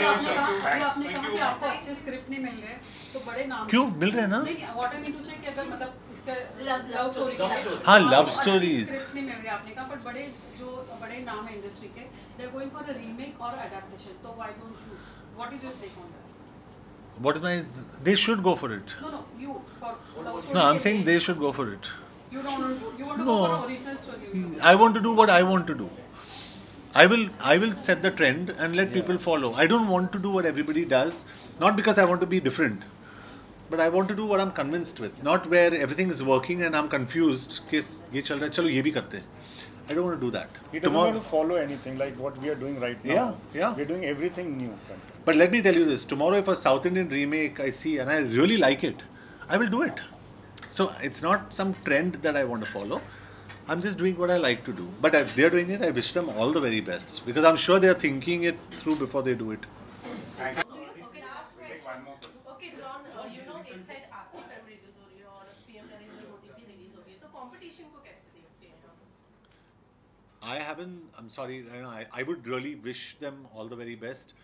आपने कहा कि आपको अच्छे स्क्रिप्ट नहीं मिल रहे, तो बड़े नाम क्यों मिल रहे हैं ना? नहीं, व्हाट आई मीन टू से कि अगर मतलब इसका लव स्टोरीज, हाँ लव स्टोरीज स्क्रिप्ट नहीं मिल रहे आपने कहा, बट बड़े नाम है इंडस्ट्री के, they are going for a remake और एडेप्टेशन, तो why don't you, what is your take on that? What is my? They should go for it. No, you for love story. No, I'm saying they should go for it. You want to No. go for original story. I want to do what I want to do. I will set the trend and let people follow. I don't want to do what everybody does, not because I want to be different, but I want to do what I'm convinced with, not where everything is working and I'm confused. Kiss, ये चल रहा है, चलो ये भी करते हैं. I don't want to do that. He doesn't want to follow anything like what we are doing right now. Yeah. We're doing everything new. But let me tell you this: tomorrow, if a South Indian remake I see and I really like it, I will do it. So it's not some trend that I want to follow. I'm just doing what I like to do. But if they're doing it, I wish them all the very best because I'm sure they're thinking it through before they do it. Okay, John, you know, एक side आपकी film release हो रही है और PM Narendra Modi की release हो रही है, तो कंपटीशन को कैसे देखते हैं आप? I haven't. I'm sorry. I would really wish them all the very best,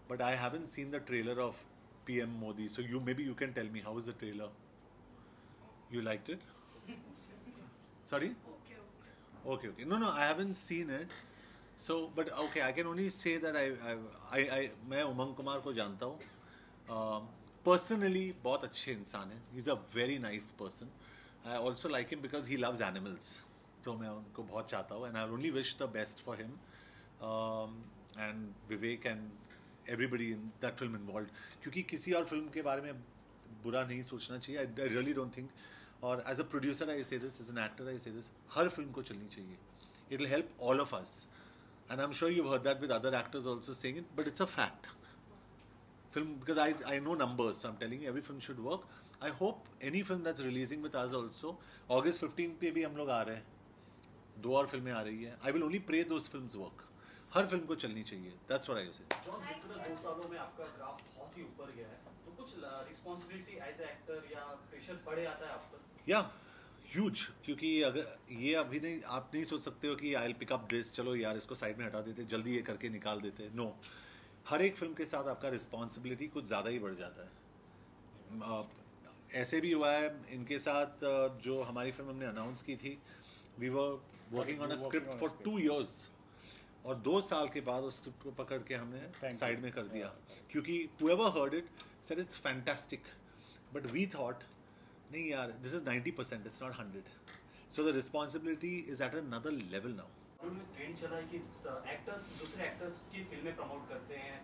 but I haven't seen the trailer of PM Modi. So maybe you can tell me how is the trailer? You liked it? Sorry? Okay. No, I haven't seen it. So, but okay, I can only say that मैं उमंग कुमार को जानता हूँ. Personally, बहुत अच्छे इंसान है. He's a very nice person. I also like him because he loves animals. तो मैं उनको बहुत चाहता हूँ and I only wish the best for him and Vivek and everybody in that film involved. क्योंकि किसी और फिल्म के बारे में बुरा नहीं सोचना चाहिए. I really don't think. और as a producer I say this, as an actor I say this, her film को चलनी चाहिए. It will help all of us. And I'm sure you've heard that with other actors also saying it, but it's a fact. Film, because I know numbers, so I'm telling you every film should work. I hope any film that's releasing with us also, August 15 पे भी हम लोग आ रहे हैं. 2 और फिल्में आ रही है. I will only pray those films work. Her film को चलनी चाहिए. That's what I say. John, जिस तरह 2 सालों में आपका ग्राफ बहुत ही ऊपर गया है, तो कुछ रिस्पॉन्सिबिलिटी एज ए एक्टर या प्रेशर बढ़े आता है आप पर? Yeah, huge. क्योंकि अगर ये अभी नहीं, आप नहीं सोच सकते हो कि I'll pick up this, चलो यार इसको साइड में हटा देते, जल्दी ये करके निकाल देते. No. हर एक फिल्म के साथ आपका रिस्पॉन्सिबिलिटी कुछ ज़्यादा ही बढ़ जाता है. ऐसे भी हुआ है इनके साथ. जो हमारी फिल्म हमने अनाउंस की थी, we were working on a script for 2 years और 2 साल के बाद उस स्क्रिप्ट को पकड़ के हमने साइड में कर दिया क्योंकि whoever heard it said it's fantastic, but we thought नहीं यार, this is 90%, it's not 100. So the responsibility is at another level now. में ट्रेंड चला है कि एक्टर्स दूसरे एक्टर्स की फिल्में प्रमोट करते हैं.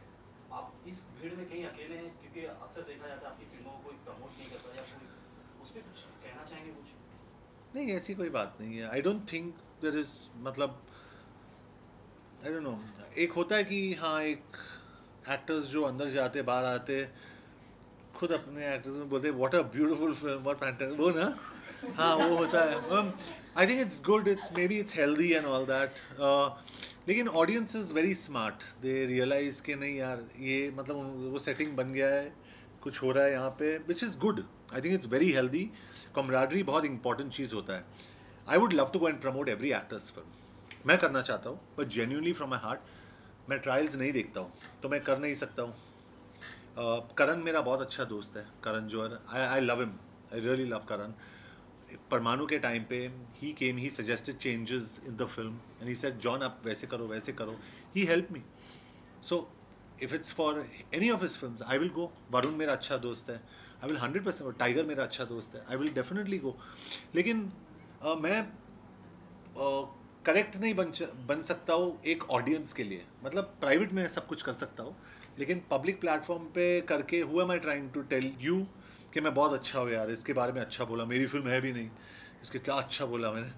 आप इस भीड़ में कहीं अकेले हैं क्योंकि अक्सर देखा जाता है आपकी फिल्मों को कोई प्रमोट नहीं करता या कोई उस पर कुछ कहना चाहेंगे? कुछ नहीं, ऐसी कोई बात नहीं है. I don't think there is, मतलब आई डोंट नो. एक होता है कि हाँ, एक एक्टर्स जो अंदर जाते बाहर आते खुद अपने एक्टर्स में बोलते what a beautiful film, what fantastic, वो ना, हाँ वो होता है. I think it's good, it's maybe it's healthy and all that. लेकिन audience is very smart. They realize के नहीं यार, ये मतलब वो सेटिंग बन गया है, कुछ हो रहा है यहाँ पे, which is good. I think it's very healthy. Camaraderie बहुत इंपॉर्टेंट चीज़ होता है. I would love to go and promote every actors film. मैं करना चाहता हूँ, but genuinely from my heart मैं ट्रायल्स नहीं देखता हूँ, तो मैं कर नहीं सकता हूँ. करण मेरा बहुत अच्छा दोस्त है, Karan Johar. I love him, I really love Karan. Parmanu के टाइम पे ही came, he suggested changes in the film and he said John आप वैसे करो वैसे करो. He help me. So if it's for any of his films I will go. Varun मेरा अच्छा दोस्त है, आई विल 100%. टाइगर मेरा अच्छा दोस्त है, आई विल डेफिनेटली गो. लेकिन मैं करेक्ट नहीं बन सकता हूँ एक ऑडियंस के लिए. मतलब प्राइवेट में सब कुछ कर सकता हूँ, लेकिन पब्लिक प्लेटफॉर्म पे करके who am I trying to tell you कि मैं बहुत अच्छा हूँ यार, इसके बारे में अच्छा बोला, मेरी फिल्म है भी नहीं, इसके क्या अच्छा बोला मैंने.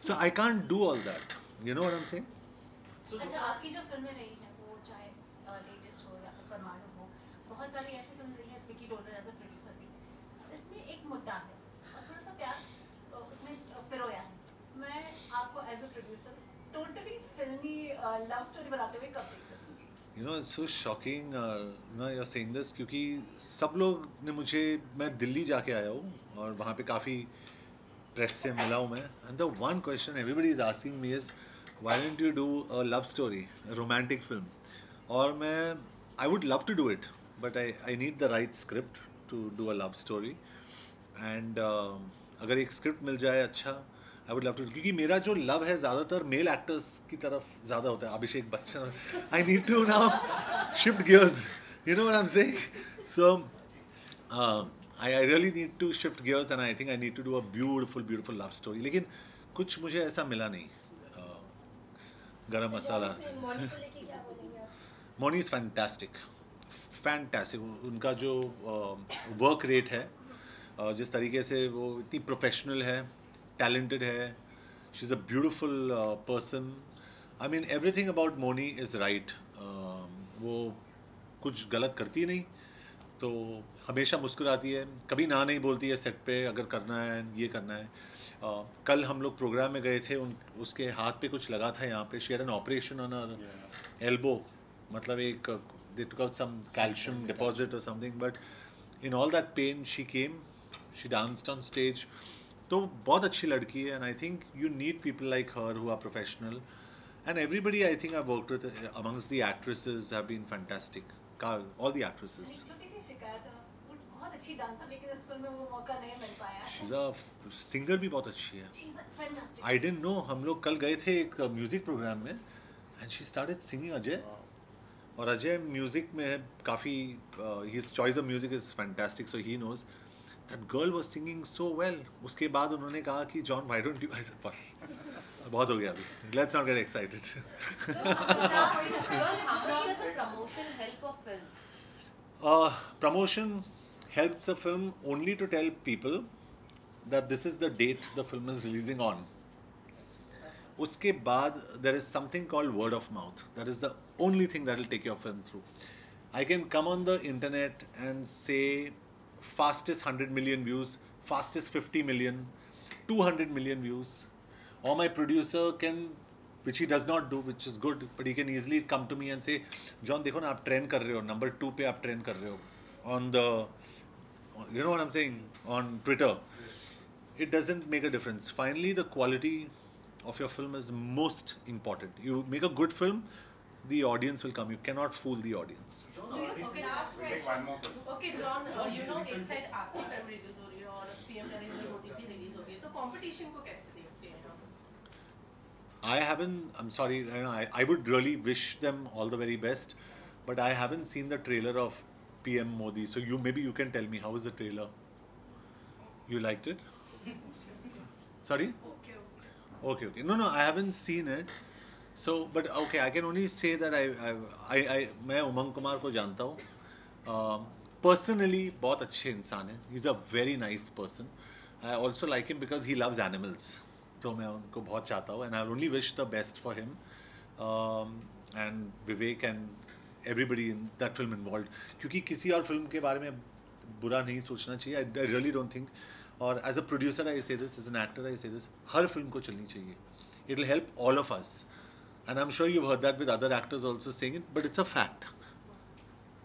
So I can't do all that. You know what I am saying. अच्छा, आपकी जो फिल्में रही हैं वो चाहे लेटेस्ट हो या फिर परमाणु हो, बहुत सारी ऐसी फिल्म रही है, Vicky Donor as a producer भी. इसमें एक मुद्दा है और थोड़ा सा प्यार उसमें पिरोया है. मैं आपको एज अ प्रोड्यूसर टोटली फिल्मी लव स्टोरी बनाते हुए कब देख सकती हूँ? You know, it's so shocking, you're saying this, क्योंकि सब लोग ने मुझे, मैं दिल्ली जाके आया हूँ और वहाँ पे काफ़ी प्रेस से मिला हूँ मैं. And the one question everybody is asking me is, why don't you do a love story, a romantic film? और मैं I would love to do it, but I need the right script to do a love story. And अगर एक script मिल जाए अच्छा, आई would love to, क्योंकि मेरा जो love है ज़्यादातर मेल एक्टर्स की तरफ ज़्यादा होता है. Abhishek Bachchan, I need to now shift gears, you know what I am saying. So I really need to shift gears, and I think I need to do a beautiful love story. लेकिन कुछ मुझे ऐसा मिला नहीं. गरम मसाला. Moni is fantastic. उनका जो work rate है, जिस तरीके से वो इतनी प्रोफेशनल है, टैलेंटेड है, she is a beautiful person. I mean everything about Mouni is right. वो कुछ गलत करती नहीं, तो हमेशा मुस्कुराती है, कभी ना नहीं बोलती है सेट पे अगर करना है, ये करना है. कल हम लोग प्रोग्राम में गए थे, उसके हाथ पे कुछ लगा था यहाँ पे. She had an operation on her elbow, मतलब एक they took out some calcium deposit or something, but in all that pain she came, she danced on stage. तो बहुत अच्छी लड़की है, and I think you need people like her who are professional, and everybody I think I've worked with amongst the actresses have been fantastic. All the actresses. छोटी सी शिकायत है, वो बहुत अच्छी डांसर, लेकिन इस फिल्म में वो मौका नहीं मिल पाया है. She's a singer भी बहुत अच्छी है. She's fantastic. I didn't know. हम लोग कल गए थे एक म्यूजिक प्रोग्राम में, and she started singing Ajay. और अजय म्यूजिक में है काफ़ी, his choice of music is fantastic, so he knows. That girl was singing so well. उसके बाद उन्होंने कहा कि जॉन व्हाई डोंट यू, बस बहुत हो गया अभी, let's not get excited. Promotion helps a film only to tell people that this is the date the film is releasing on. उसके बाद there is something called word of mouth. That is the only thing that will take your film through. I can come on the internet and say fastest 100 million views, fastest 50 million, 200 million views, or my producer can, which he does not do, which is good, but he can easily come to me and say, John, देखो ना आप trend कर रहे हो, number 2 पे आप trend कर रहे हो on the, you know what I'm saying, on Twitter. It doesn't make a difference. Finally, the quality of your film is most important. You make a good film, the audience will come. You cannot fool the audience. Do you forget last Take one more question. Okay, John, you know inside आपकी film release हो रही है और PM Narendra Modi की release हो रही है, तो competition को कैसे देखते हैं आप? I haven't, I'm sorry, I would really wish them all the very best, but I haven't seen the trailer of PM Modi. So maybe you can tell me, how is the trailer? You liked it? Sorry? Okay. No, I haven't seen it. So, but okay, I can only say that मैं उमंग कुमार को जानता हूँ. Personally, बहुत अच्छे इंसान है. He's a very nice person. I also like him because he loves animals. तो मैं उनको बहुत चाहता हूँ, and I only wish the best for him, and Vivek and everybody in that film involved. क्योंकि किसी और फिल्म के बारे में बुरा नहीं सोचना चाहिए. I really don't think. और as a producer I say this, as an actor I say this, her film को चलनी चाहिए. It'll help all of us. And I'm sure you've heard that with other actors also saying it, but it's a fact.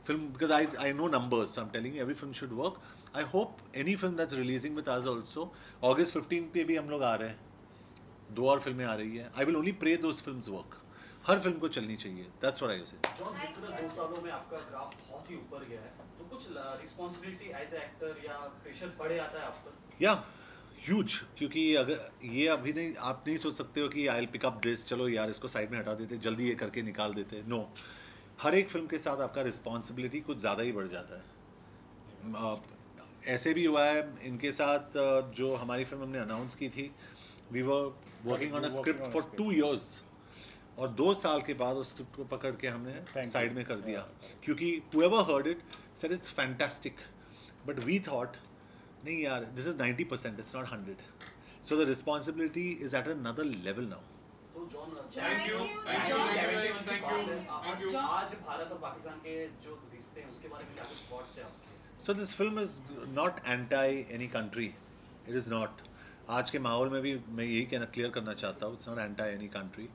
Film, because I know numbers, so I'm telling you every film should work. I hope any film that's releasing with us also, August 15th पे भी हम लोग आ रहे हैं. 2 और फिल्में आ रही है. I will only pray those films work. Her film को चलनी चाहिए. That's what I say. John, जिस तरह 2 सालों में आपका ग्राफ बहुत ही ऊपर गया है, तो कुछ रिस्पॉन्सिबिलिटी एज ए एक्टर या प्रेशर बढ़े आता है आप पर? या ह्यूज, क्योंकि अगर ये अभी नहीं, आप नहीं सोच सकते हो कि I will pick up this, चलो यार इसको साइड में हटा देते, जल्दी ये करके निकाल देते. नो, हर एक फिल्म के साथ आपका रिस्पॉन्सिबिलिटी कुछ ज़्यादा ही बढ़ जाता है. ऐसे भी हुआ है इनके साथ. जो हमारी फिल्म हमने अनाउंस की थी, we were working on a script for 2 years, और 2 साल के बाद उस स्क्रिप्ट को पकड़ के हमने साइड में कर दिया, क्योंकि whoever heard it said it's fantastic, but we thought नहीं यार, this is 90%, it's not 100. So the responsibility is at another level now. So John, Thank you. आज भारत और पाकिस्तान के जो रिश्ते हैं उसके बारे में क्या कुछ थॉट्स हैं आपके? So this film is not anti any country. It is not. आज के माहौल में भी मैं यही कहना क्लियर करना चाहता हूँ. It's not anti any country.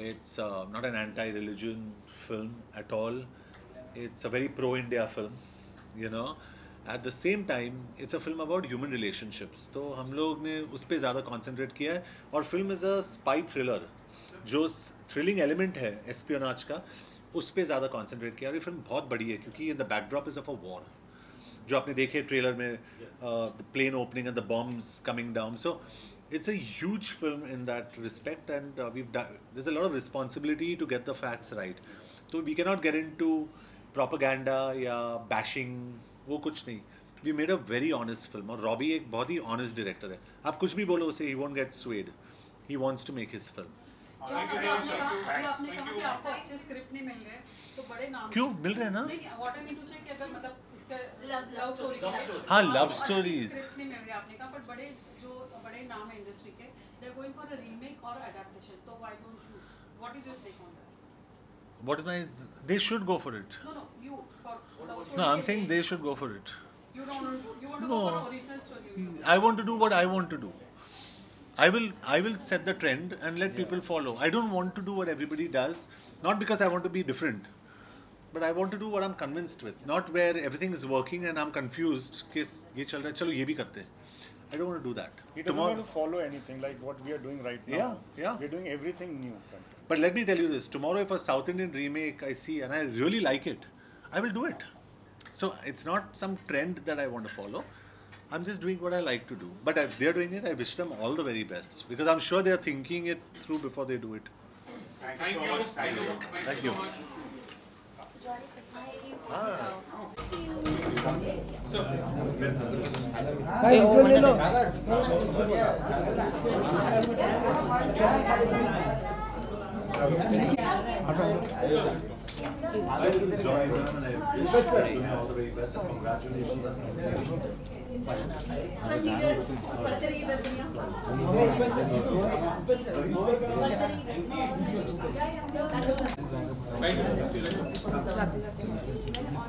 It's not an anti-religion film at all. It's a very pro-India film, you know. At the same time, it's a film about human relationships. तो हम लोग ने उस पर ज़्यादा concentrate किया है. और film is a spy thriller. जो थ्रिलिंग एलिमेंट है एस्पियोनाज का, उस पर ज़्यादा कॉन्सेंट्रेट किया और ये फिल्म बहुत बड़ी है क्योंकि in the backdrop is of a war जो आपने देखे ट्रेलर में the plane opening and the bombs coming down so it's a huge film in that respect and there's a lot of responsibility to get the facts right. So we cannot get into propaganda या bashing वो कुछ नहीं. We made a very honest film और Robbie एक बहुत ही honest director है. आप कुछ भी बोलो उसे he won't get swayed. He wants to make his film. आपने कहा कि आपको अच्छे स्क्रिप्ट नहीं मिल रहे तो बड़े नाम क्यों मिल रहे हैं ना? नहीं व्हाट आई मीन टू से कि अगर मतलब इसका Love stories. हाँ love stories. स्क्रिप्ट नहीं मिल रहे आपने कहा बट बड़े नाम है इंडस्ट्री के they are going for a remake और एडैप्टेशन तो why don't you what is your take on that What is my? They should go for it. no you for love story No, I'm saying they should go for it. you want to No. go for original story I want to do what I want to do. I will set the trend and let people follow. I don't want to do what everybody does, not because I want to be different, but I want to do what I'm convinced with, not where everything is working and I'm confused. Kiss, ये चल रहा है, चलो ये भी करते हैं. I don't want to do that. He doesn't want to follow anything like what we are doing right now. Yeah. We're doing everything new. But let me tell you this: tomorrow, if a South Indian remake I see and I really like it, I will do it. So it's not some trend that I want to follow. I'm just doing what I like to do. But if they're doing it, I wish them all the very best because I'm sure they're thinking it through before they do it. Thank you so much. Thank you. I just enjoyed them and I wish them all the very best and congratulations on Thank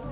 you.